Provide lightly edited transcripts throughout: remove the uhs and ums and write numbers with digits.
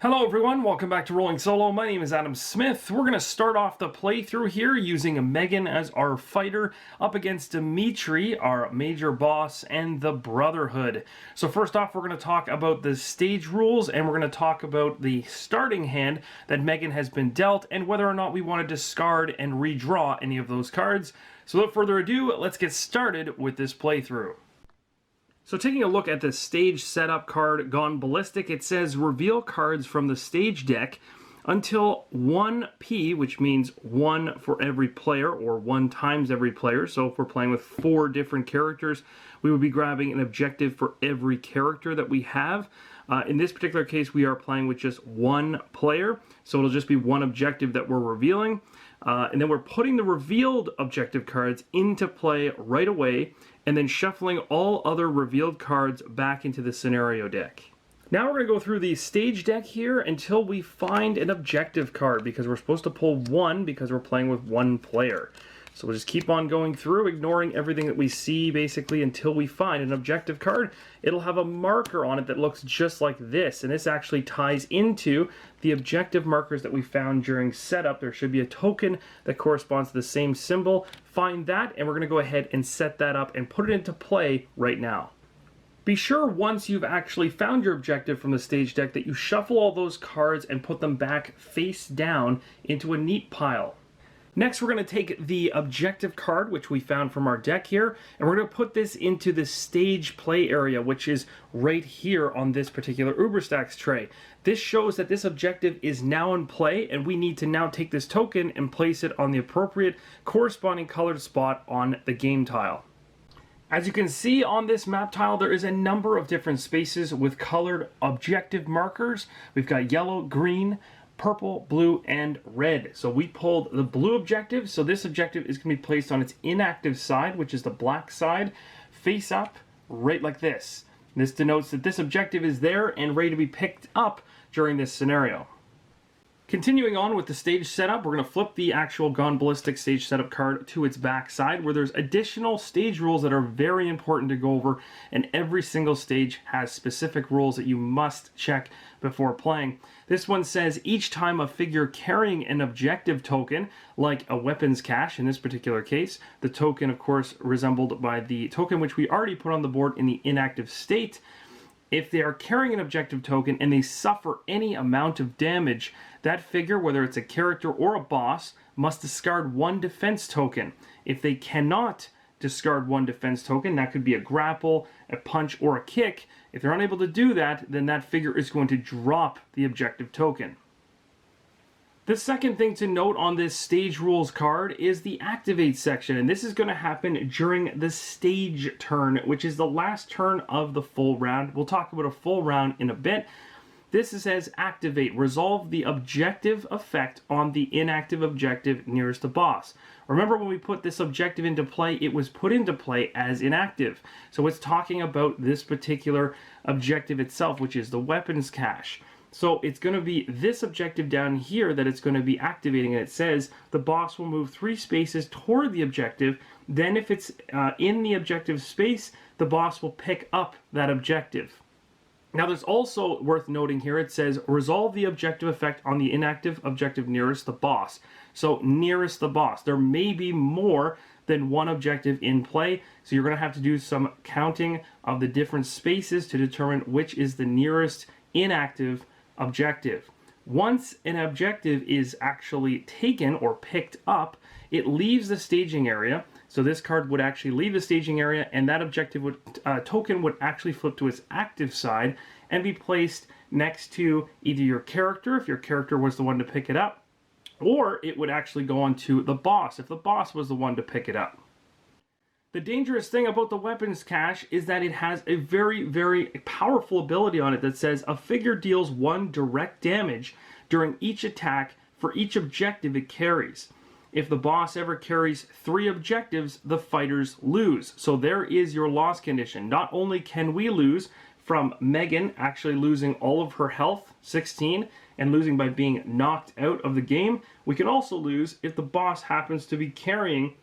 Hello everyone, welcome back to Rolling Solo. My name is Adam Smith. We're going to start off the playthrough here using Megan as our fighter up against Dimitri, our major boss, and the Brotherhood. So first off, we're going to talk about the stage rules, and we're going to talk about the starting hand that Megan has been dealt, and whether or not we want to discard and redraw any of those cards. So without further ado, let's get started with this playthrough. So taking a look at the stage setup card Gone Ballistic, it says reveal cards from the stage deck until 1p, which means 1 for every player, or 1 times every player. So if we're playing with 4 different characters, we would be grabbing an objective for every character that we have. In this particular case, we are playing with just 1 player, so it'll just be 1 objective that we're revealing. And then we're putting the revealed objective cards into play right away, and then shuffling all other revealed cards back into the scenario deck. Now we're going to go through the stage deck here until we find an objective card, because we're supposed to pull 1 because we're playing with 1 player. So we'll just keep on going through, ignoring everything that we see basically until we find an objective card. It'll have a marker on it that looks just like this, and this actually ties into the objective markers that we found during setup. There should be a token that corresponds to the same symbol. Find that, and we're going to go ahead and set that up and put it into play right now. Be sure once you've actually found your objective from the stage deck that you shuffle all those cards and put them back face down into a neat pile. Next, we're going to take the objective card, which we found from our deck here, and we're going to put this into the stage play area, which is right here on this particular Uberstacks tray. This shows that this objective is now in play, and we need to now take this token and place it on the appropriate corresponding colored spot on the game tile. As you can see on this map tile, there is a number of different spaces with colored objective markers. We've got yellow, green, purple, blue, and red. So we pulled the blue objective, so this objective is going to be placed on its inactive side, which is the black side, face up, right like this. This denotes that this objective is there and ready to be picked up during this scenario. Continuing on with the stage setup, we're going to flip the actual Gone Ballistic stage setup card to its back side, where there's additional stage rules that are very important to go over, and every single stage has specific rules that you must check before playing. This one says each time a figure carrying an objective token, like a weapons cache in this particular case, the token of course resembled by the token which we already put on the board in the inactive state, if they are carrying an objective token and they suffer any amount of damage, that figure, whether it's a character or a boss, must discard 1 defense token. If they cannot discard 1 defense token, that could be a grapple, a punch, or a kick. If they're unable to do that, then that figure is going to drop the objective token. The second thing to note on this stage rules card is the activate section, and this is going to happen during the stage turn, which is the last turn of the full round. We'll talk about a full round in a bit. This says activate, resolve the objective effect on the inactive objective nearest the boss. Remember, when we put this objective into play, it was put into play as inactive. So it's talking about this particular objective itself, which is the weapons cache. So it's going to be this objective down here that it's going to be activating, and it says the boss will move 3 spaces toward the objective. Then if it's in the objective space, the boss will pick up that objective. Now there's also worth noting here, it says resolve the objective effect on the inactive objective nearest the boss. So nearest the boss. There may be more than 1 objective in play, so you're going to have to do some counting of the different spaces to determine which is the nearest inactive objective. Once an objective is actually taken or picked up, it leaves the staging area. So this card would actually leave the staging area, and that objective would token would actually flip to its active side and be placed next to either your character, if your character was the one to pick it up, or it would actually go on to the boss, if the boss was the one to pick it up. The dangerous thing about the weapons cache is that it has a very, very powerful ability on it that says a figure deals 1 direct damage during each attack for each objective it carries. If the boss ever carries 3 objectives, the fighters lose. So there is your loss condition. Not only can we lose from Megan actually losing all of her health, 16, and losing by being knocked out of the game, we can also lose if the boss happens to be carrying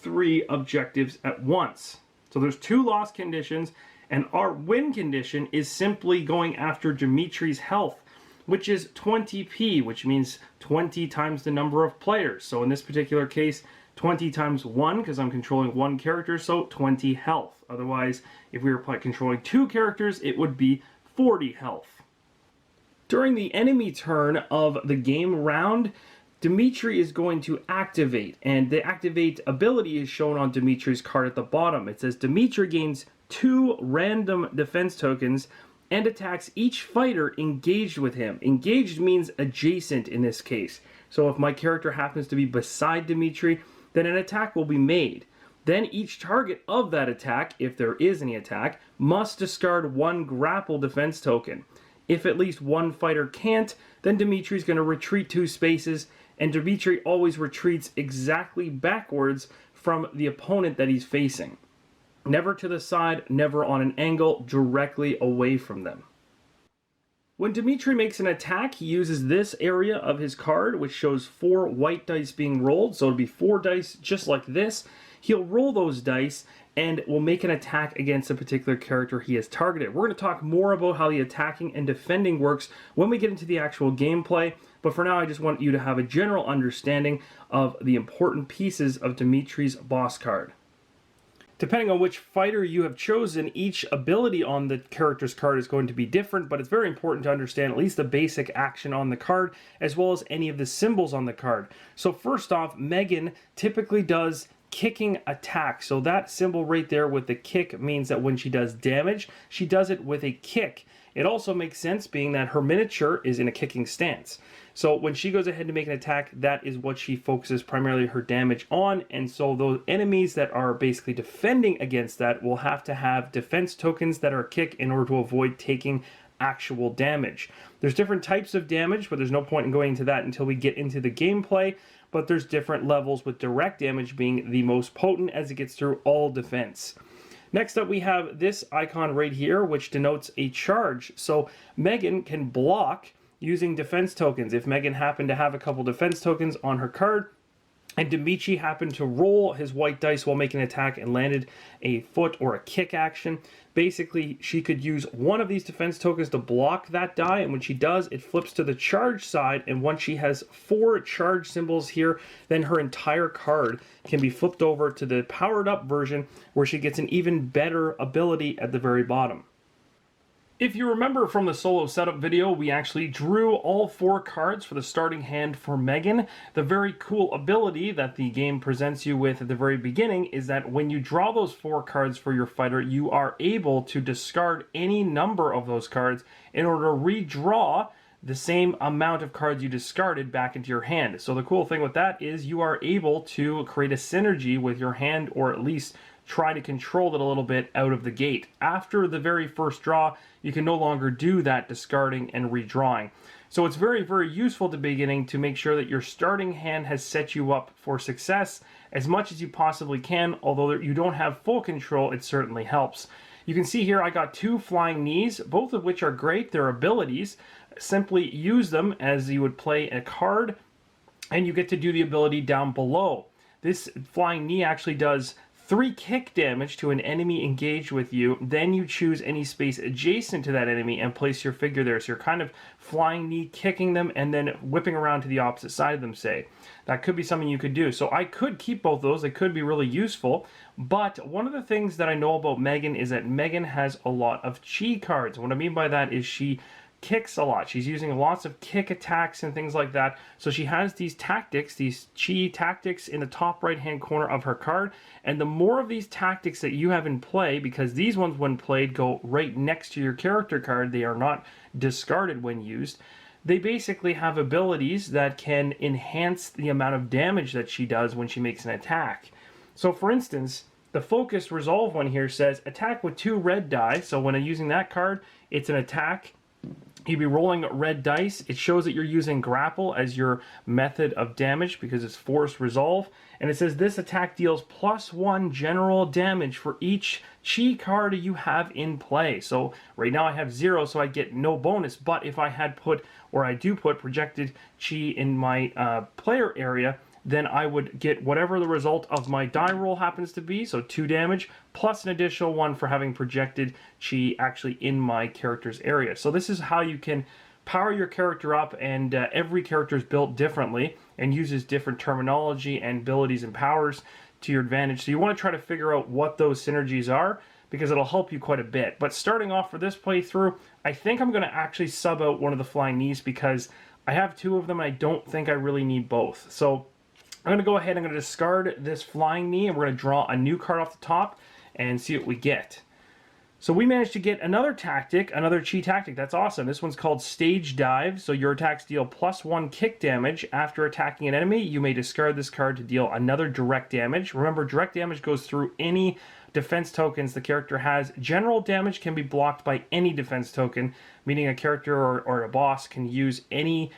3 objectives at once. So there's 2 loss conditions, and our win condition is simply going after Dimitri's health, which is 20p, which means 20 times the number of players. So in this particular case, 20 times 1, because I'm controlling 1 character, so 20 health. Otherwise, if we were controlling 2 characters, it would be 40 health. During the enemy turn of the game round, Dimitri is going to activate, and the activate ability is shown on Dimitri's card at the bottom. It says Dimitri gains 2 random defense tokens and attacks each fighter engaged with him. Engaged means adjacent in this case. So if my character happens to be beside Dimitri, then an attack will be made. Then each target of that attack, if there is any attack, must discard 1 grapple defense token. If at least 1 fighter can't, then Dimitri's going to retreat 2 spaces, and Dimitri always retreats exactly backwards from the opponent that he's facing. Never to the side, never on an angle, directly away from them. When Dimitri makes an attack, he uses this area of his card, which shows 4 white dice being rolled, so it'll be 4 dice just like this. He'll roll those dice and will make an attack against a particular character he has targeted. We're going to talk more about how the attacking and defending works when we get into the actual gameplay, but for now I just want you to have a general understanding of the important pieces of Dimitri's boss card. Depending on which fighter you have chosen, each ability on the character's card is going to be different, but it's very important to understand at least the basic action on the card, as well as any of the symbols on the card. So first off, Megan typically does kicking attack. So that symbol right there with the kick means that when she does damage, she does it with a kick. It also makes sense being that her miniature is in a kicking stance. So when she goes ahead to make an attack, that is what she focuses primarily her damage on. And so those enemies that are basically defending against that will have to have defense tokens that are kick in order to avoid taking actual damage. There's different types of damage, but there's no point in going into that until we get into the gameplay. But there's different levels, with direct damage being the most potent as it gets through all defense. Next up, we have this icon right here, which denotes a charge. So Megan can block using defense tokens. If Megan happened to have a couple defense tokens on her card, and Dimitri happened to roll his white dice while making an attack and landed a foot or a kick action, basically she could use one of these defense tokens to block that die, and when she does, it flips to the charge side, and once she has 4 charge symbols here, then her entire card can be flipped over to the powered up version, where she gets an even better ability at the very bottom. If you remember from the solo setup video, we actually drew all 4 cards for the starting hand for Megan. The very cool ability that the game presents you with at the very beginning is that when you draw those 4 cards for your fighter, you are able to discard any number of those cards in order to redraw the same amount of cards you discarded back into your hand. So the cool thing with that is you are able to create a synergy with your hand, or at least try to control it a little bit out of the gate. After the very first draw, you can no longer do that discarding and redrawing. So it's very, very useful at the beginning to make sure that your starting hand has set you up for success as much as you possibly can. Although you don't have full control, it certainly helps. You can see here I got 2 flying knees, both of which are great. They're abilities. Simply use them as you would play a card, and you get to do the ability down below. This flying knee actually does 3 kick damage to an enemy engaged with you. Then you choose any space adjacent to that enemy and place your figure there. So you're kind of flying knee kicking them and then whipping around to the opposite side of them, say. That could be something you could do. So I could keep both those. They could be really useful. But one of the things that I know about Megan is that Megan has a lot of chi cards. What I mean by that is she kicks a lot. She's using lots of kick attacks and things like that. So she has these tactics, these chi tactics in the top right hand corner of her card. And the more of these tactics that you have in play, because these ones when played go right next to your character card, they are not discarded when used, they basically have abilities that can enhance the amount of damage that she does when she makes an attack. So for instance, The focused resolve one here says attack with 2 red die. So when I'm using that card, it's an attack. You'd be rolling red dice. It shows that you're using grapple as your method of damage because it's forced resolve. And it says this attack deals +1 general damage for each chi card you have in play. So right now I have 0, so I get no bonus. But if I had put, or I do put, projected chi in my player area, then I would get whatever the result of my die roll happens to be, so 2 damage, plus an additional 1 for having projected chi actually in my character's area. So this is how you can power your character up, and every character is built differently and uses different terminology and abilities and powers to your advantage. So you want to try to figure out what those synergies are, because it'll help you quite a bit. But starting off for this playthrough, I think I'm going to actually sub out one of the flying knees because I have 2 of them and I don't think I really need both. So I'm going to go ahead and I'm going to discard this flying knee, and we're going to draw a new card off the top and see what we get. So we managed to get another tactic, another chi tactic. That's awesome. This one's called Stage Dive. So your attacks deal +1 kick damage. After attacking an enemy, you may discard this card to deal another direct damage. Remember, direct damage goes through any defense tokens the character has. General damage can be blocked by any defense token, meaning a character or a boss can use any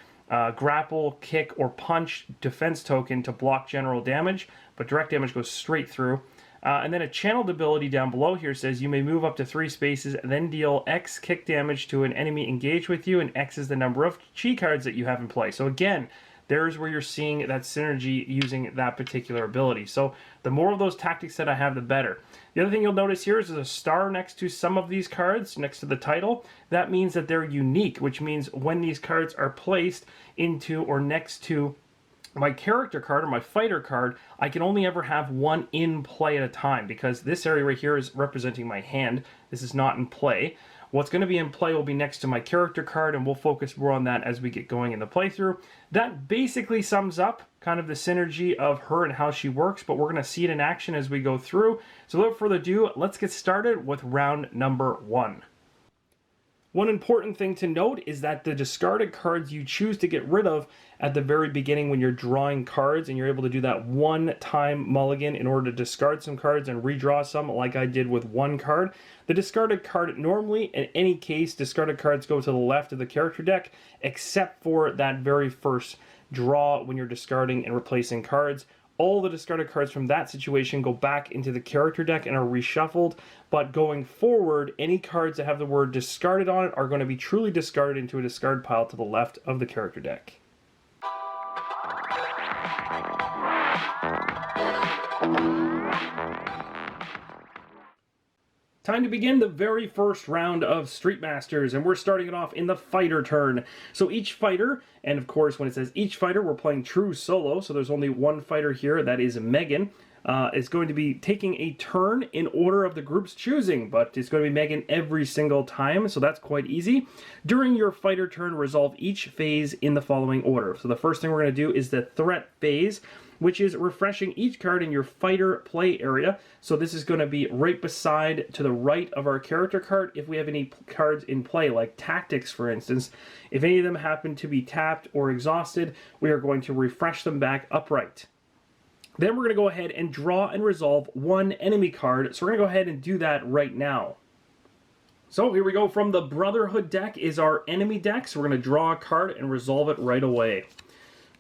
grapple, kick, or punch defense token to block general damage, but direct damage goes straight through. And then a channeled ability down below here says you may move up to 3 spaces and then deal X kick damage to an enemy engaged with you, and X is the number of chi cards that you have in play. So again, there's where you're seeing that synergy using that particular ability. So the more of those tactics that I have, the better. The other thing you'll notice here is there's a star next to some of these cards, next to the title. That means that they're unique, which means when these cards are placed into or next to my character card or my fighter card, I can only ever have one in play at a time, because this area right here is representing my hand. This is not in play. What's going to be in play will be next to my character card, and we'll focus more on that as we get going in the playthrough. That basically sums up kind of the synergy of her and how she works, but we're going to see it in action as we go through. So without further ado, let's get started with round number 1. One important thing to note is that the discarded cards you choose to get rid of at the very beginning when you're drawing cards, and you're able to do that one-time mulligan in order to discard some cards and redraw some, like I did with 1 card. The discarded card, normally, in any case, discarded cards go to the left of the character deck, except for that very first draw when you're discarding and replacing cards. All the discarded cards from that situation go back into the character deck and are reshuffled, but going forward, any cards that have the word discarded on it are going to be truly discarded into a discard pile to the left of the character deck. Time to begin the very first round of Street Masters, and we're starting it off in the fighter turn. So each fighter, and of course when it says each fighter, we're playing true solo, so there's only one fighter here, that is Megan, is going to be taking a turn in order of the group's choosing, but it's going to be Megan every single time, so that's quite easy. During your fighter turn, resolve each phase in the following order. So the first thing we're going to do is the threat phase, which is refreshing each card in your fighter play area. So this is going to be right beside to the right of our character card if we have any cards in play, like tactics, for instance. If any of them happen to be tapped or exhausted, we are going to refresh them back upright. Then we're going to go ahead and draw and resolve 1 enemy card. So we're going to go ahead and do that right now. So here we go. From the Brotherhood deck is our enemy deck. So we're going to draw a card and resolve it right away.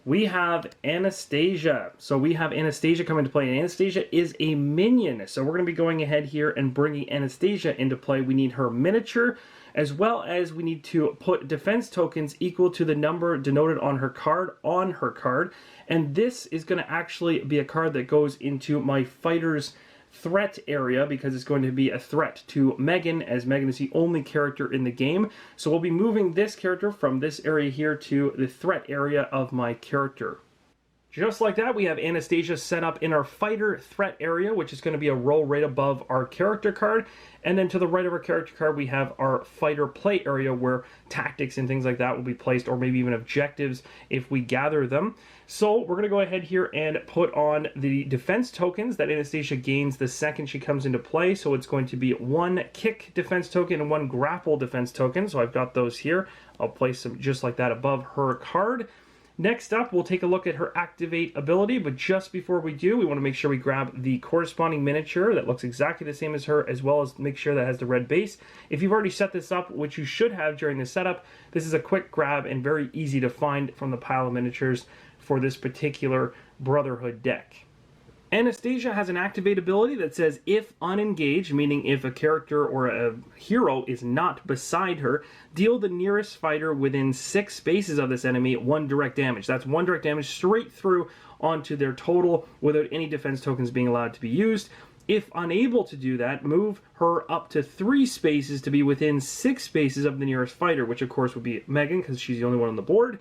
We have Anastasia. So we have Anastasia come into play. And Anastasia is a minion. So we're going to be going ahead here and bringing Anastasia into play. We need her miniature, as well as we need to put defense tokens equal to the number denoted on her card. And this is going to actually be a card that goes into my fighter's threat area, because it's going to be a threat to Megan, as Megan is the only character in the game. So we'll be moving this character from this area here to the threat area of my character. Just like that, we have Anastasia set up in our fighter threat area, which is going to be a row right above our character card. And then to the right of our character card, we have our fighter play area where tactics and things like that will be placed, or maybe even objectives if we gather them. So we're going to go ahead here and put on the defense tokens that Anastasia gains the second she comes into play. So it's going to be 1 kick defense token and 1 grapple defense token. So I've got those here. I'll place them just like that above her card. Next up, we'll take a look at her activate ability, but just before we do, we want to make sure we grab the corresponding miniature that looks exactly the same as her, as well as make sure that has the red base. If you've already set this up, which you should have during the setup, this is a quick grab and very easy to find from the pile of miniatures for this particular Brotherhood deck. Anastasia has an activate ability that says if unengaged, meaning if a character or a hero is not beside her, deal the nearest fighter within 6 spaces of this enemy 1 direct damage. That's 1 direct damage straight through onto their total without any defense tokens being allowed to be used. If unable to do that, move her up to 3 spaces to be within 6 spaces of the nearest fighter, which of course would be Megan because she's the only one on the board.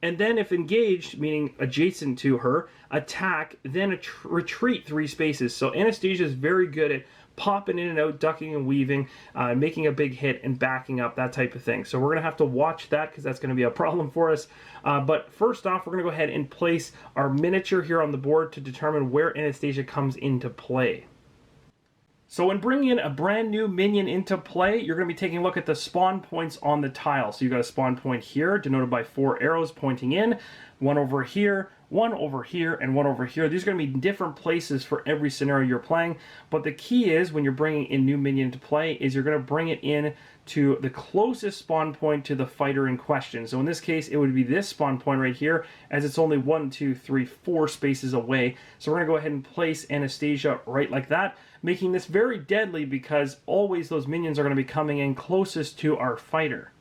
And then if engaged, meaning adjacent to her, attack, then retreat 3 spaces. So Anastasia is very good at popping in and out, ducking and weaving, making a big hit and backing up, that type of thing. So we're going to have to watch that because that's going to be a problem for us. But first off, we're going to go ahead and place our miniature here on the board to determine where Anastasia comes into play. So when bringing in a brand new minion into play, you're going to be taking a look at the spawn points on the tile. So you've got a spawn point here, denoted by 4 arrows pointing in, 1 over here, 1 over here, and 1 over here. These are going to be different places for every scenario you're playing, but the key is when you're bringing in new minion into play is you're going to bring it in to the closest spawn point to the fighter in question. So in this case, it would be this spawn point right here, as it's only 1, 2, 3, 4 spaces away. So we're going to go ahead and place Anastasia right like that, making this very deadly because always those minions are going to be coming in closest to our fighter.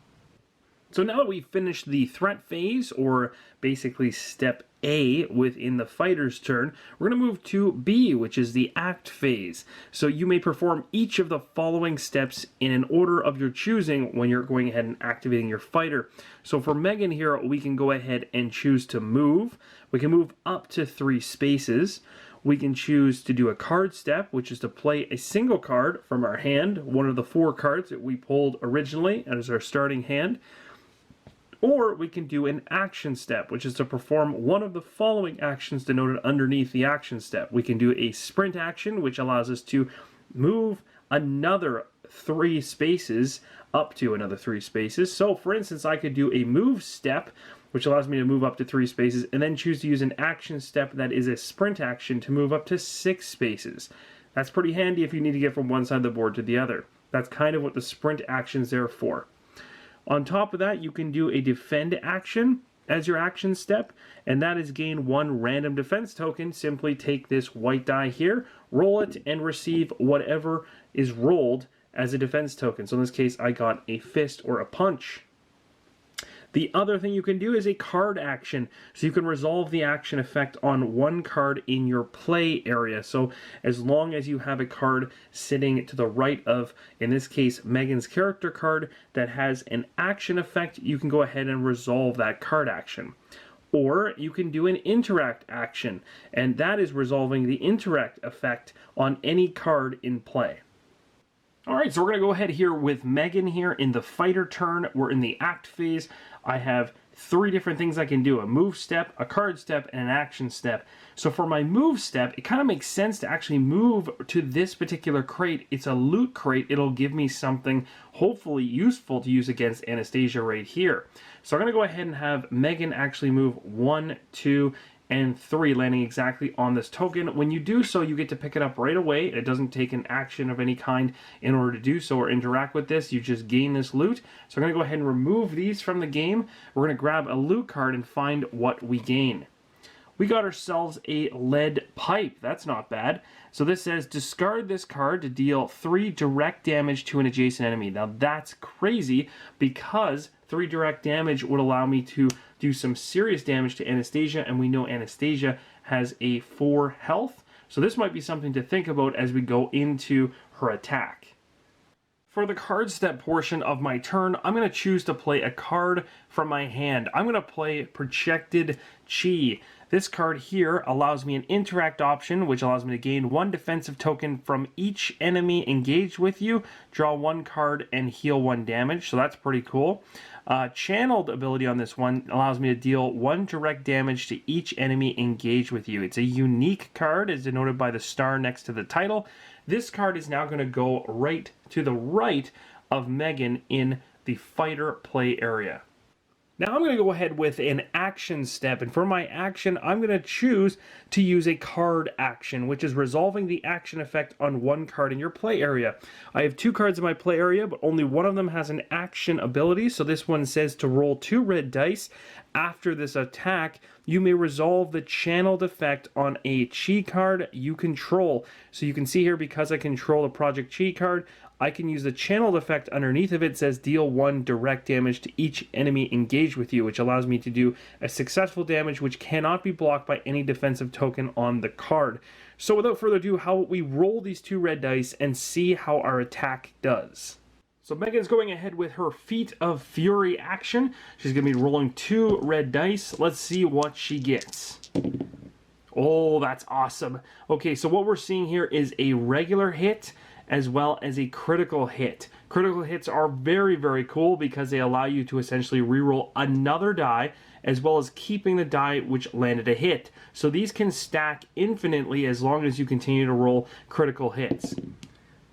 So now that we've finished the threat phase, or basically step A within the fighter's turn, we're going to move to B, which is the act phase. So you may perform each of the following steps in an order of your choosing when you're going ahead and activating your fighter. So for Megan here, we can go ahead and choose to move. We can move up to 3 spaces. We can choose to do a card step, which is to play a single card from our hand, one of the 4 cards that we pulled originally as our starting hand. Or we can do an action step, which is to perform one of the following actions denoted underneath the action step. We can do a sprint action, which allows us to move another 3 spaces up to another 3 spaces. So for instance, I could do a move step, which allows me to move up to 3 spaces, and then choose to use an action step that is a sprint action to move up to 6 spaces. That's pretty handy if you need to get from one side of the board to the other. That's kind of what the sprint action's there for. On top of that, you can do a defend action as your action step, and that is gain 1 random defense token. Simply take this white die here, roll it, and receive whatever is rolled as a defense token. So in this case, I got a fist or a punch. The other thing you can do is a card action. So you can resolve the action effect on 1 card in your play area. So as long as you have a card sitting to the right of, in this case, Megan's character card that has an action effect, you can go ahead and resolve that card action. Or you can do an interact action, and that is resolving the interact effect on any card in play. Alright, so we're going to go ahead here with Megan here in the fighter turn. We're in the act phase. I have 3 different things I can do: a move step, a card step, and an action step. So for my move step, it kind of makes sense to actually move to this particular crate. It's a loot crate. It'll give me something hopefully useful to use against Anastasia right here. So I'm going to go ahead and have Megan actually move 1, 2, and 3, landing exactly on this token. When you do so, you get to pick it up right away. It doesn't take an action of any kind in order to do so or interact with this. You just gain this loot. So I'm going to go ahead and remove these from the game. We're going to grab a loot card and find what we gain. We got ourselves a lead pipe. That's not bad. So this says discard this card to deal 3 direct damage to an adjacent enemy. Now that's crazy because 3 direct damage would allow me to do some serious damage to Anastasia, and we know Anastasia has a 4 health. So this might be something to think about as we go into her attack. For the card step portion of my turn, I'm going to choose to play a card from my hand. I'm going to play Projected Chi. This card here allows me an interact option, which allows me to gain 1 defensive token from each enemy engaged with you, draw 1 card, and heal 1 damage. So that's pretty cool. Channeled ability on this one allows me to deal 1 direct damage to each enemy engaged with you. It's a unique card, as denoted by the star next to the title. This card is now going to go right to the right of Megan in the fighter play area. Now I'm going to go ahead with an action step, and for my action I'm going to choose to use a card action, which is resolving the action effect on one card in your play area. I have 2 cards in my play area, but only one of them has an action ability, so this one says to roll 2 red dice. After this attack, you may resolve the channeled effect on a chi card you control. So you can see here, because I control a Project Chi card, I can use the channeled effect underneath of it. Says deal 1 direct damage to each enemy engaged with you, which allows me to do a successful damage which cannot be blocked by any defensive token on the card. So without further ado, how about we roll these 2 red dice and see how our attack does. So Megan's going ahead with her Feat of Fury action. She's going to be rolling 2 red dice. Let's see what she gets. Oh, that's awesome. Okay, so what we're seeing here is a regular hit as well as a critical hit. Critical hits are very, very cool because they allow you to essentially reroll another die as well as keeping the die which landed a hit. So these can stack infinitely as long as you continue to roll critical hits.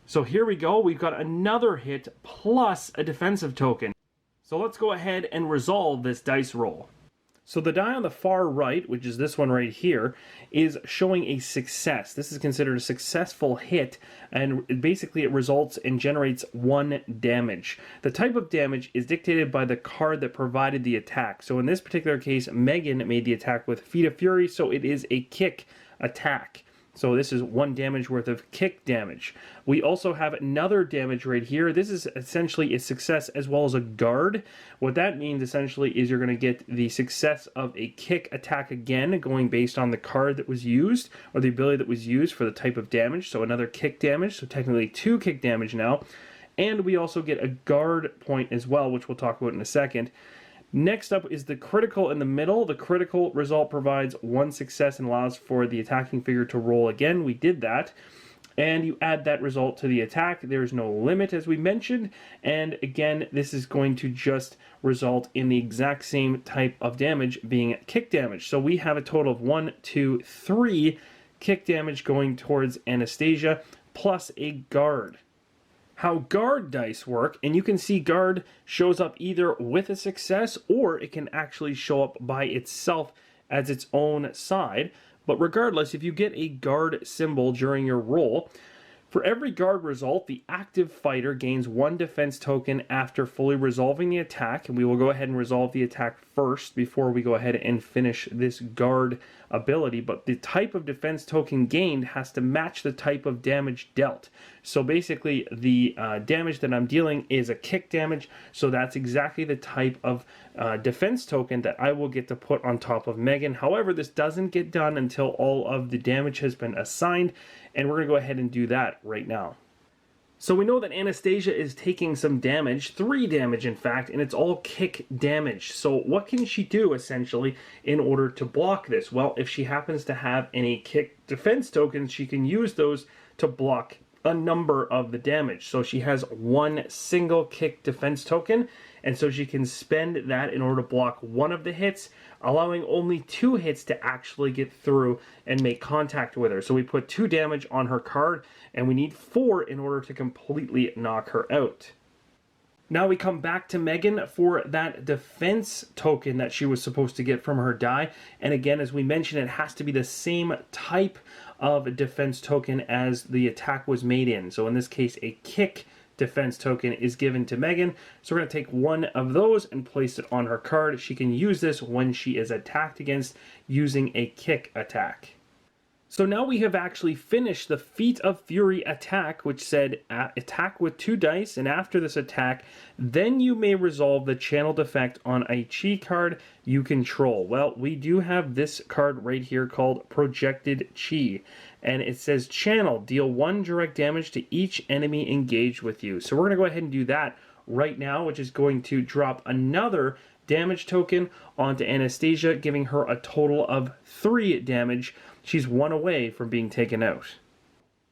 So here we go, we've got another hit plus a defensive token. So let's go ahead and resolve this dice roll. So the die on the far right, which is this one right here, is showing a success. This is considered a successful hit, and basically it results and generates 1 damage. The type of damage is dictated by the card that provided the attack. So in this particular case, Megan made the attack with Feat of Fury, so it is a kick attack. So this is 1 damage worth of kick damage. We also have another damage right here. This is essentially a success as well as a guard. What that means essentially is you're going to get the success of a kick attack again, going based on the card that was used or the ability that was used for the type of damage. So another kick damage, so technically 2 kick damage now. And we also get a guard point as well, which we'll talk about in a second. Next up is the critical in the middle. The critical result provides 1 success and allows for the attacking figure to roll again. We did that. And you add that result to the attack. There's no limit, as we mentioned. And again, this is going to just result in the exact same type of damage, being kick damage. So we have a total of 1, 2, 3 kick damage going towards Anastasia, plus a guard. How guard dice work, and you can see guard shows up either with a success or it can actually show up by itself as its own side. But regardless, if you get a guard symbol during your roll, for every guard result, the active fighter gains 1 defense token after fully resolving the attack, and we will go ahead and resolve the attack first before we go ahead and finish this guard ability. But the type of defense token gained has to match the type of damage dealt. So basically, the damage that I'm dealing is a kick damage, so that's exactly the type of defense token that I will get to put on top of Megan. However, this doesn't get done until all of the damage has been assigned, and we're going to go ahead and do that right now. So we know that Anastasia is taking some damage, 3 damage in fact, and it's all kick damage. So what can she do essentially in order to block this? Well, if she happens to have any kick defense tokens, she can use those to block a number of the damage. So she has 1 single kick defense token, and so she can spend that in order to block 1 of the hits, allowing only 2 hits to actually get through and make contact with her. So we put 2 damage on her card, and we need 4 in order to completely knock her out. Now we come back to Megan for that defense token that she was supposed to get from her die. And again, as we mentioned, it has to be the same type of defense token as the attack was made in. So in this case, a kick defense token is given to Megan. So we're going to take 1 of those and place it on her card. She can use this when she is attacked against using a kick attack. So now we have actually finished the Feat of Fury attack, which said attack with 2 dice, and after this attack, then you may resolve the channeled effect on a chi card you control. Well, we do have this card right here called Projected Chi, and it says channel, deal 1 direct damage to each enemy engaged with you. So we're going to go ahead and do that right now, which is going to drop another damage token onto Anastasia, giving her a total of 3 damage. She's 1 away from being taken out.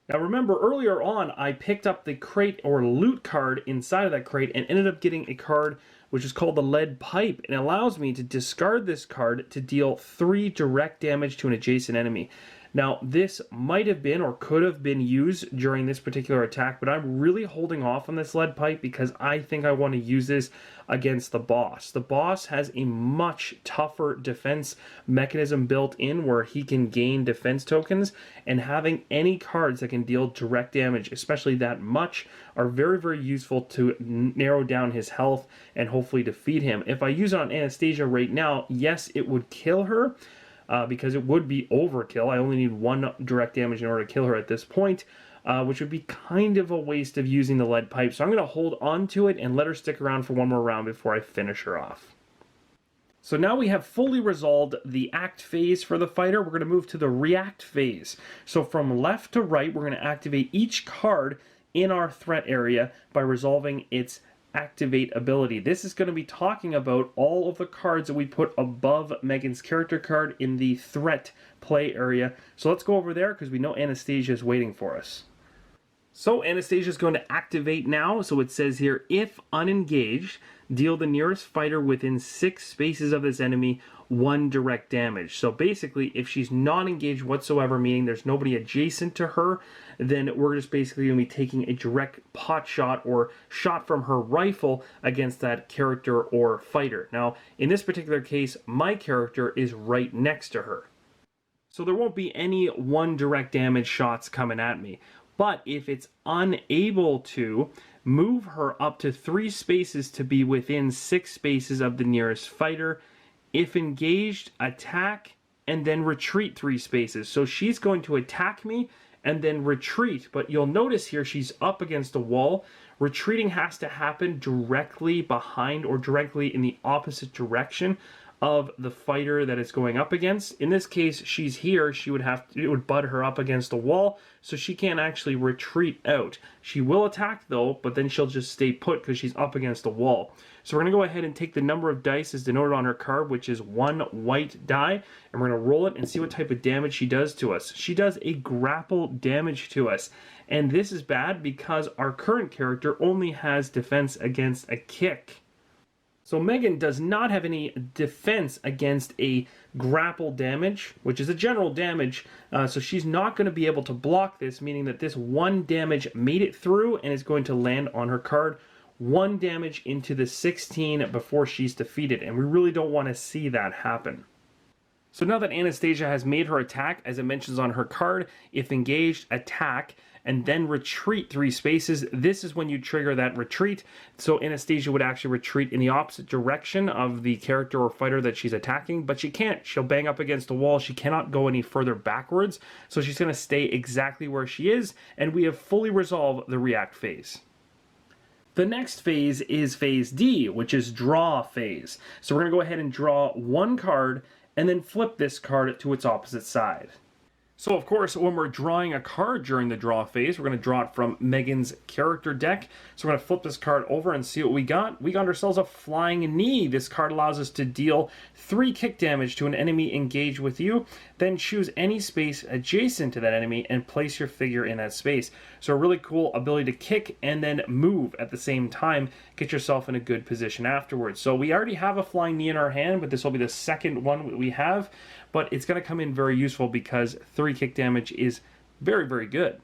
Now remember, earlier on, I picked up the crate or loot card inside of that crate and ended up getting a card which is called the Lead Pipe, and it allows me to discard this card to deal 3 direct damage to an adjacent enemy. Now, this might have been or could have been used during this particular attack, but I'm really holding off on this lead pipe because I think I want to use this against the boss. The boss has a much tougher defense mechanism built in where he can gain defense tokens, and having any cards that can deal direct damage, especially that much, are very, very useful to narrow down his health and hopefully defeat him. If I use it on Anastasia right now, yes, it would kill her, because it would be overkill. I only need 1 direct damage in order to kill her at this point, which would be kind of a waste of using the lead pipe. So I'm going to hold on to it and let her stick around for one more round before I finish her off. So now we have fully resolved the act phase for the fighter. We're going to move to the react phase. So from left to right, we're going to activate each card in our threat area by resolving its activate ability. This is going to be talking about all of the cards that we put above Megan's character card in the threat play area. So let's go over there because we know Anastasia is waiting for us. So Anastasia is going to activate now. So it says here, if unengaged, deal the nearest fighter within 6 spaces of this enemy 1 direct damage. So basically, if she's not engaged whatsoever, meaning there's nobody adjacent to her, then we're just basically going to be taking a direct pot shot or shot from her rifle against that character or fighter. Now, in this particular case, my character is right next to her, so there won't be any 1 direct damage shots coming at me. But if it's unable to, move her up to 3 spaces to be within 6 spaces of the nearest fighter. If engaged, attack, and then retreat 3 spaces. So she's going to attack me and then retreat. But you'll notice here she's up against a wall. Retreating has to happen directly behind or directly in the opposite direction of the fighter that it's going up against. In this case, she's here. She would have to, it would butt her up against a wall, so she can't actually retreat out. She will attack though, but then she'll just stay put because she's up against a wall. So we're going to go ahead and take the number of dice as denoted on her card, which is 1 white die, and we're going to roll it and see what type of damage she does to us. She does a grapple damage to us, and this is bad because our current character only has defense against a kick. So Megan does not have any defense against a grapple damage, which is a general damage, so she's not going to be able to block this, meaning that this 1 damage made it through and is going to land on her card. 1 damage into the 16 before she's defeated, and we really don't want to see that happen. So now that Anastasia has made her attack, as it mentions on her card, if engaged, attack, and then retreat 3 spaces. This is when you trigger that retreat. So Anastasia would actually retreat in the opposite direction of the character or fighter that she's attacking, but she can't. She'll bang up against a wall. She cannot go any further backwards. So she's going to stay exactly where she is, and we have fully resolved the react phase. The next phase is phase D, which is draw phase. So we're going to go ahead and draw 1 card and then flip this card to its opposite side. So of course, when we're drawing a card during the draw phase, we're going to draw it from Megan's character deck. So we're going to flip this card over and see what we got. We got ourselves a Flying Knee. This card allows us to deal 3 kick damage to an enemy engaged with you. Then choose any space adjacent to that enemy and place your figure in that space. So a really cool ability to kick and then move at the same time. Get yourself in a good position afterwards. So we already have a Flying Knee in our hand, but this will be the second one we have. But it's going to come in very useful because 3 kick damage is very, very good.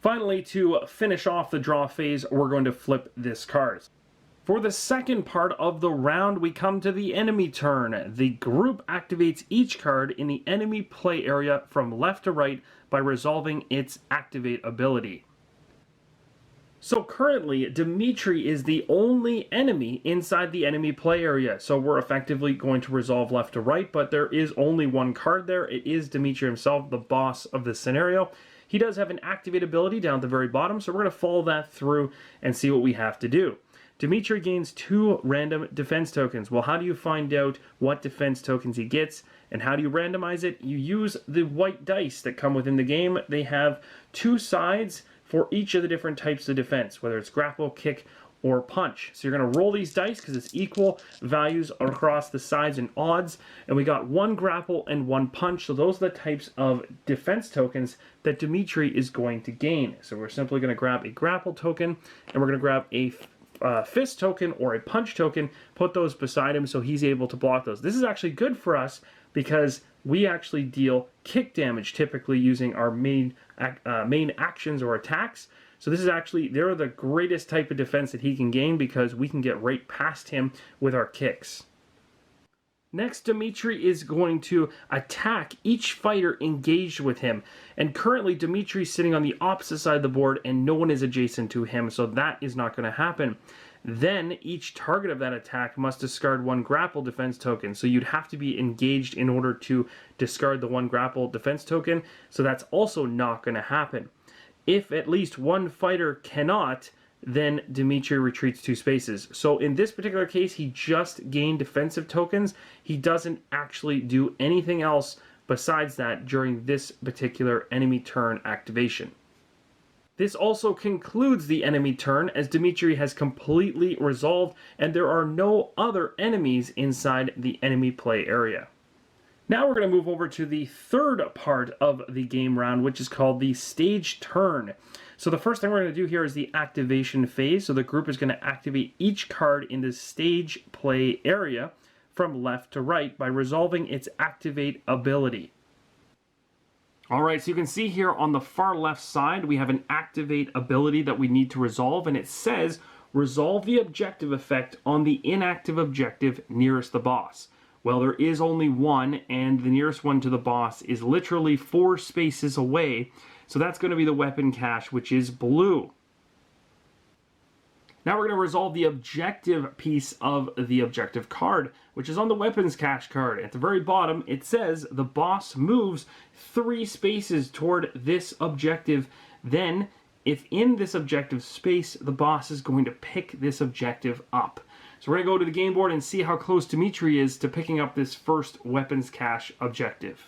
Finally, to finish off the draw phase, we're going to flip this card. For the second part of the round, we come to the enemy turn. The group activates each card in the enemy play area from left to right by resolving its activate ability. So currently, Dimitri is the only enemy inside the enemy play area. So we're effectively going to resolve left to right, but there is only 1 card there. It is Dimitri himself, the boss of the scenario. He does have an activate ability down at the very bottom, so we're going to follow that through and see what we have to do. Dimitri gains 2 random defense tokens. Well, how do you find out what defense tokens he gets, and how do you randomize it? You use the white dice that come within the game. They have 2 sides for each of the different types of defense, whether it's grapple, kick, or punch. So you're going to roll these dice because it's equal values across the sides and odds, and we got 1 grapple and 1 punch. So those are the types of defense tokens that Dimitri is going to gain. So we're simply going to grab a grapple token, and we're going to grab a fist token or a punch token, put those beside him so he's able to block those. This is actually good for us because we actually deal kick damage typically using our main actions or attacks. So this is actually, they're the greatest type of defense that he can gain because we can get right past him with our kicks. Next, Dimitri is going to attack each fighter engaged with him. And currently, Dimitri's sitting on the opposite side of the board and no one is adjacent to him, so that is not going to happen. Then, each target of that attack must discard one grapple defense token. So you'd have to be engaged in order to discard the one grapple defense token, so that's also not going to happen. If at least one fighter cannot, then Dimitri retreats 2 spaces. So in this particular case, he just gained defensive tokens. He doesn't actually do anything else besides that during this particular enemy turn activation. This also concludes the enemy turn as Dimitri has completely resolved and there are no other enemies inside the enemy play area. Now we're going to move over to the third part of the game round, which is called the stage turn. So the first thing we're going to do here is the activation phase. So the group is going to activate each card in the stage play area from left to right by resolving its activate ability. Alright, so you can see here on the far left side we have an activate ability that we need to resolve, and it says resolve the objective effect on the inactive objective nearest the boss. Well, there is only one, and the nearest one to the boss is literally 4 spaces away, so that's going to be the weapon cache, which is blue. Now we're going to resolve the objective piece of the objective card, which is on the weapons cache card. At the very bottom, it says the boss moves 3 spaces toward this objective. Then, if in this objective space, the boss is going to pick this objective up. So we're going to go to the game board and see how close Dimitri is to picking up this first weapons cache objective.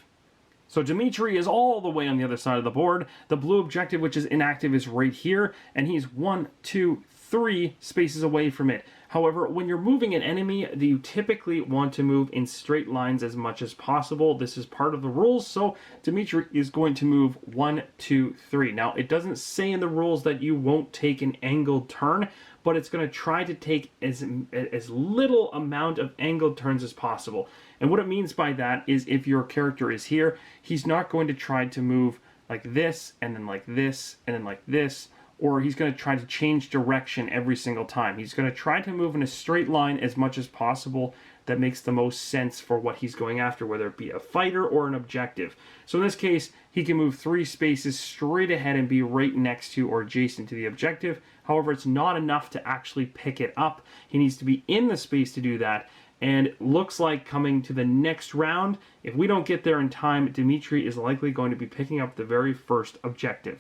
So Dimitri is all the way on the other side of the board. The blue objective, which is inactive, is right here, and he's 1, 2, 3 spaces away from it. However, when you're moving an enemy, you typically want to move in straight lines as much as possible. This is part of the rules, so Dimitri is going to move 1, 2, 3. Now, it doesn't say in the rules that you won't take an angled turn, but it's going to try to take as little amount of angled turns as possible. And what it means by that is if your character is here, he's not going to try to move like this, and then like this, and then like this, or he's going to try to change direction every single time. He's going to try to move in a straight line as much as possible that makes the most sense for what he's going after, whether it be a fighter or an objective. So in this case, he can move 3 spaces straight ahead and be right next to or adjacent to the objective. However, it's not enough to actually pick it up. He needs to be in the space to do that. And it looks like coming to the next round, if we don't get there in time, Dimitri is likely going to be picking up the very first objective.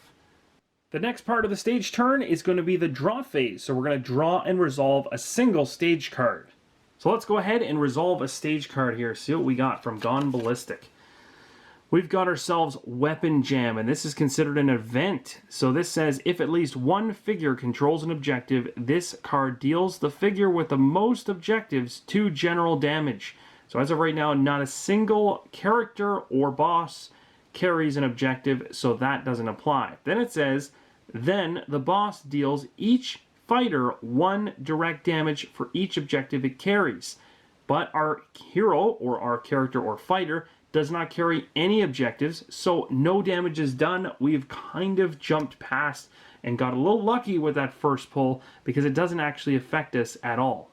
The next part of the stage turn is going to be the draw phase. So we're going to draw and resolve a single stage card. So let's go ahead and resolve a stage card here. See what we got from Gone Ballistic. We've got ourselves Weapon Jam, and this is considered an event. So this says, if at least one figure controls an objective, this card deals the figure with the most objectives 2 general damage. So as of right now, not a single character or boss carries an objective, so that doesn't apply. Then it says, then the boss deals each fighter 1 direct damage for each objective it carries. But our hero, or our character or fighter, does not carry any objectives, so no damage is done. We've kind of jumped past and got a little lucky with that first pull because it doesn't actually affect us at all.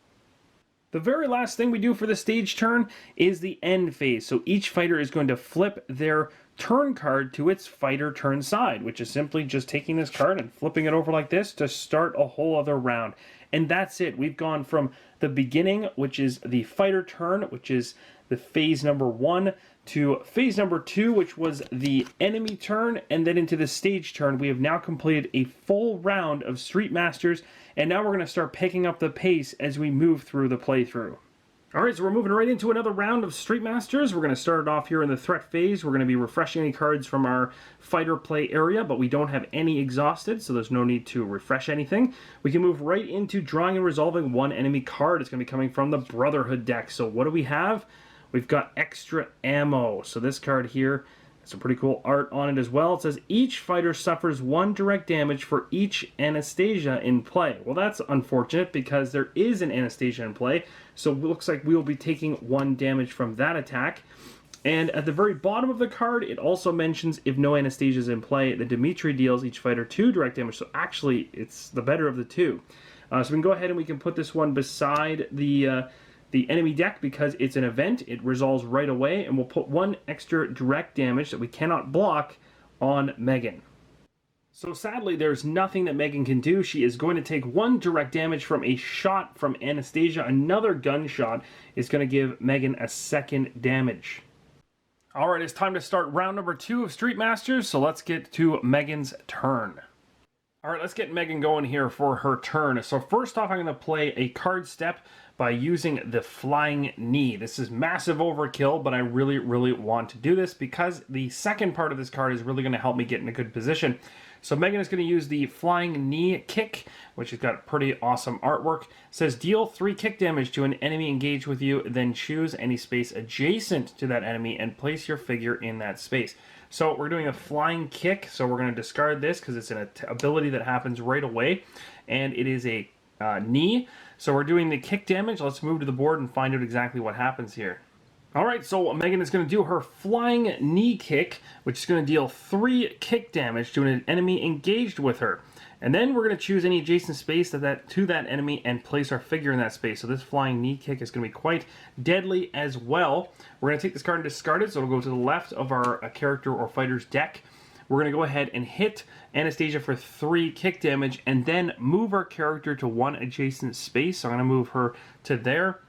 The very last thing we do for the stage turn is the end phase. So each fighter is going to flip their turn card to its fighter turn side, which is simply just taking this card and flipping it over like this to start a whole other round. And that's it. We've gone from the beginning, which is the fighter turn, which is the phase number 1, to phase number 2, which was the enemy turn, and then into the stage turn. We have now completed a full round of Street Masters, and now we're going to start picking up the pace as we move through the playthrough. Alright, so we're moving right into another round of Street Masters. We're going to start it off here in the threat phase. We're going to be refreshing any cards from our fighter play area, but we don't have any exhausted, so there's no need to refresh anything. We can move right into drawing and resolving one enemy card. It's going to be coming from the Brotherhood deck. So what do we have? We've got extra ammo. So this card here, some pretty cool art on it as well. It says each fighter suffers 1 direct damage for each Anastasia in play. Well, that's unfortunate because there is an Anastasia in play. So it looks like we will be taking 1 damage from that attack. And at the very bottom of the card, it also mentions if no Anastasia is in play, the Dimitri deals each fighter 2 direct damage. So actually, it's the better of the two. So we can go ahead and we can put this one beside the enemy deck because it's an event. It resolves right away, and we'll put one extra direct damage that we cannot block on Megan. So sadly, there's nothing that Megan can do. She is going to take one direct damage from a shot from Anastasia. Another gunshot is going to give Megan a second damage. Alright, it's time to start round number 2 of Street Masters, so let's get to Megan's turn. Alright, let's get Megan going here for her turn. So first off, I'm going to play a card step by using the Flying Knee. This is massive overkill, but I really want to do this because the second part of this card is really going to help me get in a good position. So Megan is going to use the Flying Knee kick, which has got pretty awesome artwork. It says deal 3 kick damage to an enemy engaged with you, then choose any space adjacent to that enemy and place your figure in that space. So we're doing a flying kick, so we're going to discard this because it's an ability that happens right away, and it is a knee. So we're doing the kick damage. Let's move to the board and find out exactly what happens here. Alright, so Megan is going to do her Flying Knee kick, which is going to deal 3 kick damage to an enemy engaged with her. And then we're going to choose any adjacent space to that enemy and place our figure in that space. So this Flying Knee kick is going to be quite deadly as well. We're going to take this card and discard it, so it'll go to the left of our character or fighter's deck. We're going to go ahead and hit Anastasia for 3 kick damage and then move our character to one adjacent space. So I'm going to move her to there.